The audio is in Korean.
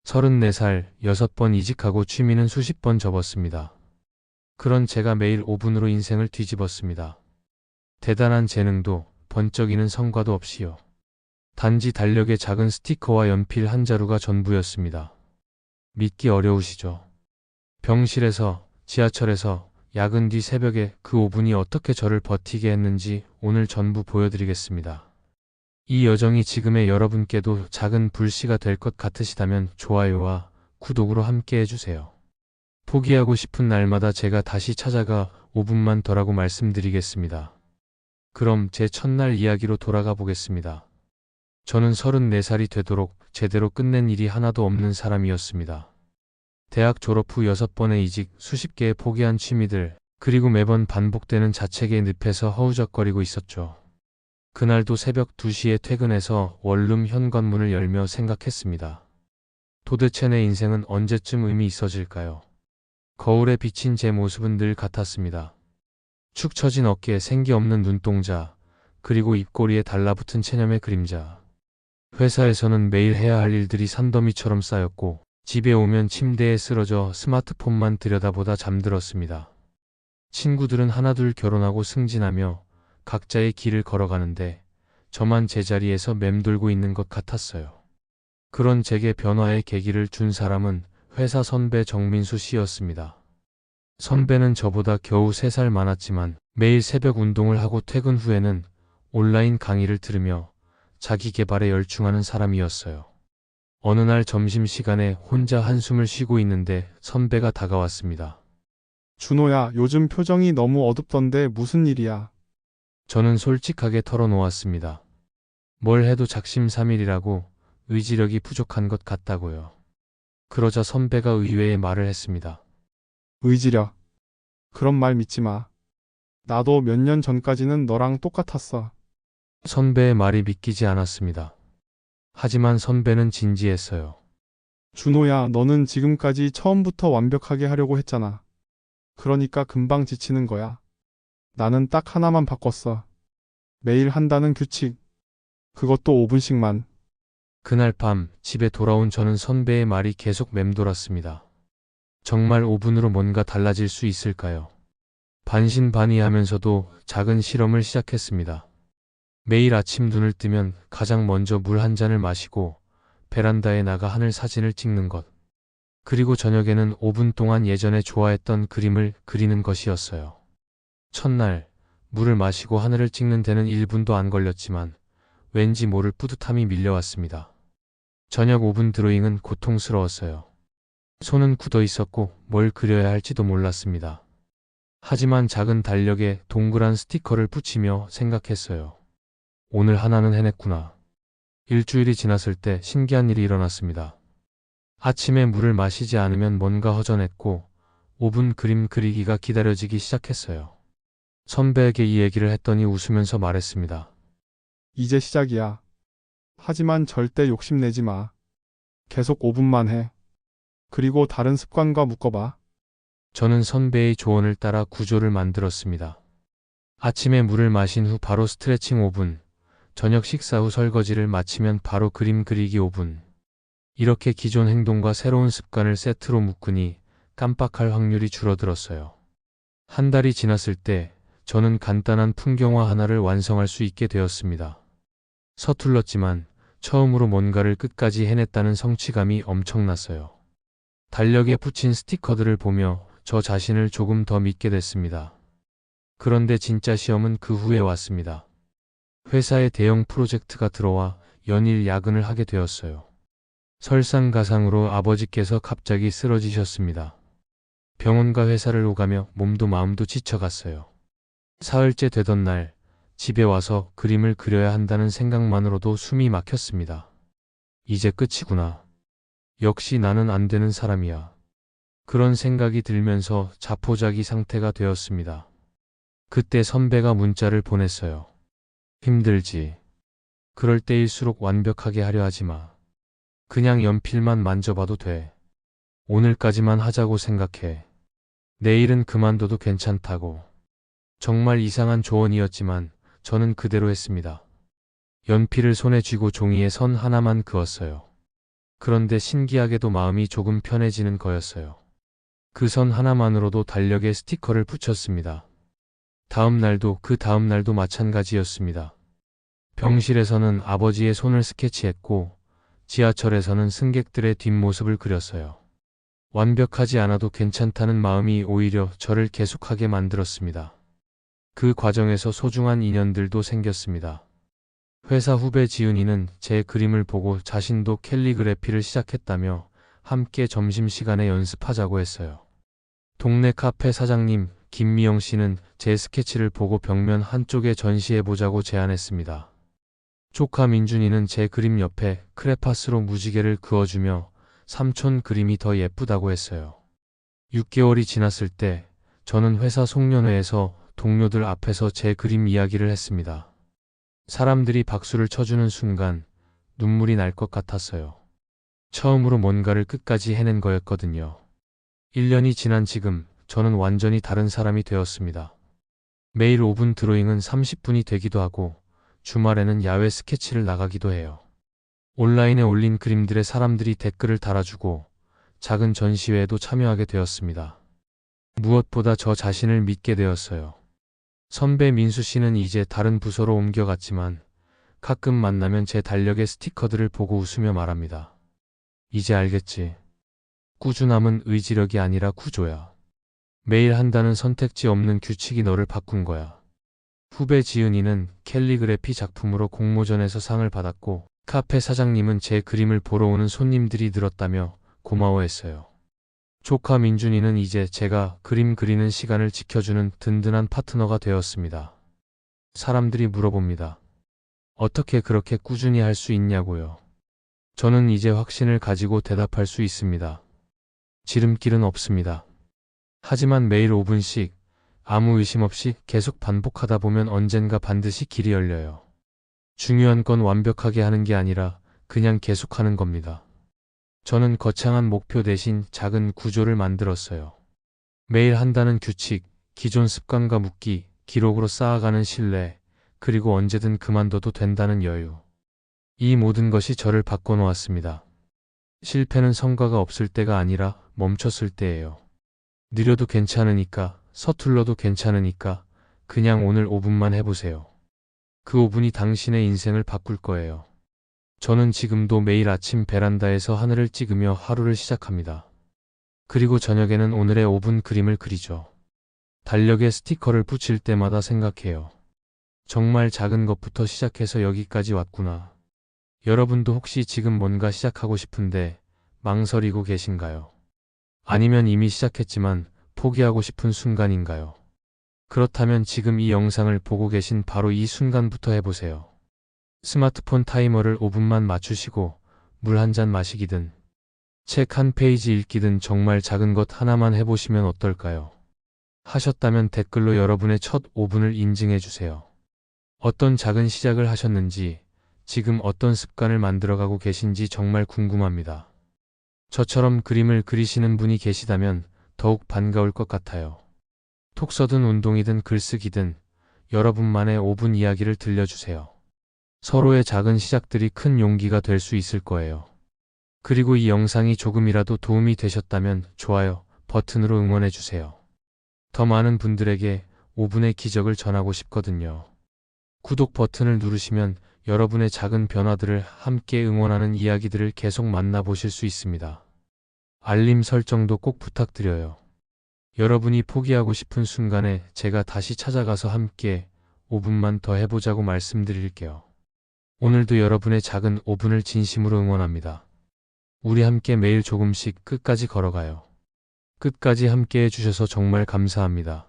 34살, 6번 이직하고 취미는 수십 번 접었습니다. 그런 제가 매일 5분으로 인생을 뒤집었습니다. 대단한 재능도 번쩍이는 성과도 없이요. 단지 달력에 작은 스티커와 연필 한 자루가 전부였습니다. 믿기 어려우시죠? 병실에서, 지하철에서, 야근 뒤 새벽에 그 5분이 어떻게 저를 버티게 했는지 오늘 전부 보여드리겠습니다. 이 여정이 지금의 여러분께도 작은 불씨가 될 것 같으시다면 좋아요와 구독으로 함께 해주세요. 포기하고 싶은 날마다 제가 다시 찾아가 5분만 더라고 말씀드리겠습니다. 그럼 제 첫날 이야기로 돌아가 보겠습니다. 저는 34살이 되도록 제대로 끝낸 일이 하나도 없는 사람이었습니다. 대학 졸업 후 6번의 이직, 수십 개의 포기한 취미들, 그리고 매번 반복되는 자책의 늪에서 허우적거리고 있었죠. 그날도 새벽 2시에 퇴근해서 원룸 현관문을 열며 생각했습니다. 도대체 내 인생은 언제쯤 의미 있어질까요? 거울에 비친 제 모습은 늘 같았습니다. 축 처진 어깨에 생기 없는 눈동자, 그리고 입꼬리에 달라붙은 체념의 그림자. 회사에서는 매일 해야 할 일들이 산더미처럼 쌓였고, 집에 오면 침대에 쓰러져 스마트폰만 들여다보다 잠들었습니다. 친구들은 하나둘 결혼하고 승진하며 각자의 길을 걸어가는데 저만 제자리에서 맴돌고 있는 것 같았어요. 그런 제게 변화의 계기를 준 사람은 회사 선배 정민수 씨였습니다. 선배는 저보다 겨우 3살 많았지만 매일 새벽 운동을 하고 퇴근 후에는 온라인 강의를 들으며 자기 개발에 열중하는 사람이었어요. 어느 날 점심시간에 혼자 한숨을 쉬고 있는데 선배가 다가왔습니다. 준호야, 요즘 표정이 너무 어둡던데 무슨 일이야? 저는 솔직하게 털어놓았습니다. 뭘 해도 작심삼일이라고 의지력이 부족한 것 같다고요. 그러자 선배가 의외의 말을 했습니다. 의지력. 그런 말 믿지 마. 나도 몇 년 전까지는 너랑 똑같았어. 선배의 말이 믿기지 않았습니다. 하지만 선배는 진지했어요. 준호야, 너는 지금까지 처음부터 완벽하게 하려고 했잖아. 그러니까 금방 지치는 거야. 나는 딱 하나만 바꿨어. 매일 한다는 규칙. 그것도 5분씩만. 그날 밤 집에 돌아온 저는 선배의 말이 계속 맴돌았습니다. 정말 5분으로 뭔가 달라질 수 있을까요? 반신반의하면서도 작은 실험을 시작했습니다. 매일 아침 눈을 뜨면 가장 먼저 물 한 잔을 마시고 베란다에 나가 하늘 사진을 찍는 것. 그리고 저녁에는 5분 동안 예전에 좋아했던 그림을 그리는 것이었어요. 첫날 물을 마시고 하늘을 찍는 데는 1분도 안 걸렸지만 왠지 모를 뿌듯함이 밀려왔습니다. 저녁 5분 드로잉은 고통스러웠어요. 손은 굳어 있었고 뭘 그려야 할지도 몰랐습니다. 하지만 작은 달력에 동그란 스티커를 붙이며 생각했어요. 오늘 하나는 해냈구나. 일주일이 지났을 때 신기한 일이 일어났습니다. 아침에 물을 마시지 않으면 뭔가 허전했고 5분 그림 그리기가 기다려지기 시작했어요. 선배에게 이 얘기를 했더니 웃으면서 말했습니다. 이제 시작이야. 하지만 절대 욕심내지 마. 계속 5분만 해. 그리고 다른 습관과 묶어봐. 저는 선배의 조언을 따라 구조를 만들었습니다. 아침에 물을 마신 후 바로 스트레칭 5분, 저녁 식사 후 설거지를 마치면 바로 그림 그리기 5분. 이렇게 기존 행동과 새로운 습관을 세트로 묶으니 깜빡할 확률이 줄어들었어요. 한 달이 지났을 때 저는 간단한 풍경화 하나를 완성할 수 있게 되었습니다. 서툴렀지만 처음으로 뭔가를 끝까지 해냈다는 성취감이 엄청났어요. 달력에 붙인 스티커들을 보며 저 자신을 조금 더 믿게 됐습니다. 그런데 진짜 시험은 그 후에 왔습니다. 회사에 대형 프로젝트가 들어와 연일 야근을 하게 되었어요. 설상가상으로 아버지께서 갑자기 쓰러지셨습니다. 병원과 회사를 오가며 몸도 마음도 지쳐갔어요. 사흘째 되던 날 집에 와서 그림을 그려야 한다는 생각만으로도 숨이 막혔습니다. 이제 끝이구나. 역시 나는 안 되는 사람이야. 그런 생각이 들면서 자포자기 상태가 되었습니다. 그때 선배가 문자를 보냈어요. 힘들지. 그럴 때일수록 완벽하게 하려 하지 마. 그냥 연필만 만져봐도 돼. 오늘까지만 하자고 생각해. 내일은 그만둬도 괜찮다고. 정말 이상한 조언이었지만 저는 그대로 했습니다. 연필을 손에 쥐고 종이에 선 하나만 그었어요. 그런데 신기하게도 마음이 조금 편해지는 거였어요. 그 선 하나만으로도 달력에 스티커를 붙였습니다. 다음 날도 그 다음 날도 마찬가지였습니다. 병실에서는 아버지의 손을 스케치했고 지하철에서는 승객들의 뒷모습을 그렸어요. 완벽하지 않아도 괜찮다는 마음이 오히려 저를 계속하게 만들었습니다. 그 과정에서 소중한 인연들도 생겼습니다. 회사 후배 지은이는 제 그림을 보고 자신도 캘리그래피를 시작했다며 함께 점심시간에 연습하자고 했어요. 동네 카페 사장님 김미영 씨는 제 스케치를 보고 벽면 한쪽에 전시해보자고 제안했습니다. 조카 민준이는 제 그림 옆에 크레파스로 무지개를 그어주며 삼촌 그림이 더 예쁘다고 했어요. 6개월이 지났을 때 저는 회사 송년회에서 동료들 앞에서 제 그림 이야기를 했습니다. 사람들이 박수를 쳐주는 순간 눈물이 날 것 같았어요. 처음으로 뭔가를 끝까지 해낸 거였거든요. 1년이 지난 지금 저는 완전히 다른 사람이 되었습니다. 매일 5분 드로잉은 30분이 되기도 하고 주말에는 야외 스케치를 나가기도 해요. 온라인에 올린 그림들의 사람들이 댓글을 달아주고 작은 전시회에도 참여하게 되었습니다. 무엇보다 저 자신을 믿게 되었어요. 선배 민수 씨는 이제 다른 부서로 옮겨갔지만 가끔 만나면 제 달력의 스티커들을 보고 웃으며 말합니다. 이제 알겠지. 꾸준함은 의지력이 아니라 구조야. 매일 한다는 선택지 없는 규칙이 너를 바꾼 거야. 후배 지은이는 캘리그래피 작품으로 공모전에서 상을 받았고 카페 사장님은 제 그림을 보러 오는 손님들이 늘었다며 고마워했어요. 조카 민준이는 이제 제가 그림 그리는 시간을 지켜주는 든든한 파트너가 되었습니다. 사람들이 물어봅니다. 어떻게 그렇게 꾸준히 할 수 있냐고요. 저는 이제 확신을 가지고 대답할 수 있습니다. 지름길은 없습니다. 하지만 매일 5분씩 아무 의심 없이 계속 반복하다 보면 언젠가 반드시 길이 열려요. 중요한 건 완벽하게 하는 게 아니라 그냥 계속하는 겁니다. 저는 거창한 목표 대신 작은 구조를 만들었어요. 매일 한다는 규칙, 기존 습관과 묶기, 기록으로 쌓아가는 신뢰, 그리고 언제든 그만둬도 된다는 여유. 이 모든 것이 저를 바꿔놓았습니다. 실패는 성과가 없을 때가 아니라 멈췄을 때예요. 느려도 괜찮으니까, 서툴러도 괜찮으니까 그냥 오늘 5분만 해보세요. 그 5분이 당신의 인생을 바꿀 거예요. 저는 지금도 매일 아침 베란다에서 하늘을 찍으며 하루를 시작합니다. 그리고 저녁에는 오늘의 5분 그림을 그리죠. 달력에 스티커를 붙일 때마다 생각해요. 정말 작은 것부터 시작해서 여기까지 왔구나. 여러분도 혹시 지금 뭔가 시작하고 싶은데 망설이고 계신가요? 아니면 이미 시작했지만 포기하고 싶은 순간인가요? 그렇다면 지금 이 영상을 보고 계신 바로 이 순간부터 해보세요. 스마트폰 타이머를 5분만 맞추시고 물 한 잔 마시기든 책 한 페이지 읽기든 정말 작은 것 하나만 해보시면 어떨까요? 하셨다면 댓글로 여러분의 첫 5분을 인증해주세요. 어떤 작은 시작을 하셨는지, 지금 어떤 습관을 만들어가고 계신지 정말 궁금합니다. 저처럼 그림을 그리시는 분이 계시다면 더욱 반가울 것 같아요. 톡서든 운동이든 글쓰기든 여러분만의 5분 이야기를 들려주세요. 서로의 작은 시작들이 큰 용기가 될 수 있을 거예요. 그리고 이 영상이 조금이라도 도움이 되셨다면 좋아요 버튼으로 응원해주세요. 더 많은 분들에게 5분의 기적을 전하고 싶거든요. 구독 버튼을 누르시면 여러분의 작은 변화들을 함께 응원하는 이야기들을 계속 만나보실 수 있습니다. 알림 설정도 꼭 부탁드려요. 여러분이 포기하고 싶은 순간에 제가 다시 찾아가서 함께 5분만 더 해보자고 말씀드릴게요. 오늘도 여러분의 작은 5분을 진심으로 응원합니다. 우리 함께 매일 조금씩 끝까지 걸어가요. 끝까지 함께 해주셔서 정말 감사합니다.